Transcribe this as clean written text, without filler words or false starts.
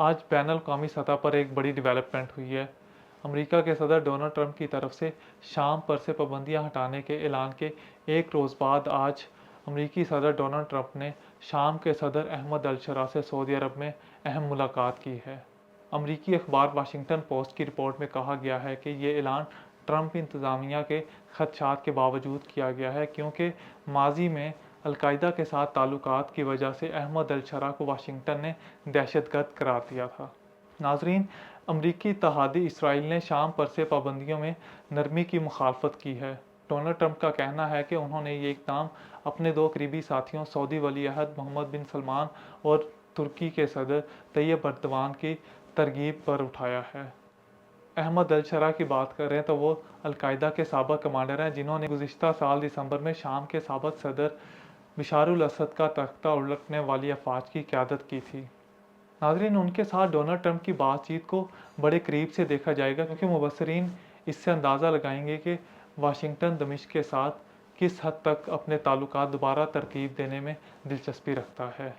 آج بین الاقوامی سطح پر ایک بڑی ڈیولپمنٹ ہوئی ہے۔ امریکہ کے صدر ڈونلڈ ٹرمپ کی طرف سے شام پر سے پابندیاں ہٹانے کے اعلان کے ایک روز بعد آج امریکی صدر ڈونلڈ ٹرمپ نے شام کے صدر احمد الشرا سے سعودی عرب میں اہم ملاقات کی ہے۔ امریکی اخبار واشنگٹن پوسٹ کی رپورٹ میں کہا گیا ہے کہ یہ اعلان ٹرمپ انتظامیہ کے خدشات کے باوجود کیا گیا ہے، کیونکہ ماضی میں القاعدہ کے ساتھ تعلقات کی وجہ سے احمد الشرا کو واشنگٹن نے دہشت گرد قرار دیا تھا۔ ناظرین، امریکی اتحادی اسرائیل نے شام پر سے پابندیوں میں نرمی کی مخالفت کی ہے۔ ڈونلڈ ٹرمپ کا کہنا ہے کہ انہوں نے یہ اقدام اپنے دو قریبی ساتھیوں سعودی ولی عہد محمد بن سلمان اور ترکی کے صدر طیب اردوان کی ترغیب پر اٹھایا ہے۔ احمد الشرا کی بات کریں تو وہ القاعدہ کے سابق کمانڈر ہیں، جنہوں نے گزشتہ سال دسمبر میں شام کے سابق صدر بشار الاسد کا تختہ الٹنے والی افواج کی قیادت کی تھی۔ ناظرین، ان کے ساتھ ڈونلڈ ٹرمپ کی بات چیت کو بڑے قریب سے دیکھا جائے گا، کیونکہ مبصرین اس سے اندازہ لگائیں گے کہ واشنگٹن دمشق کے ساتھ کس حد تک اپنے تعلقات دوبارہ ترتیب دینے میں دلچسپی رکھتا ہے۔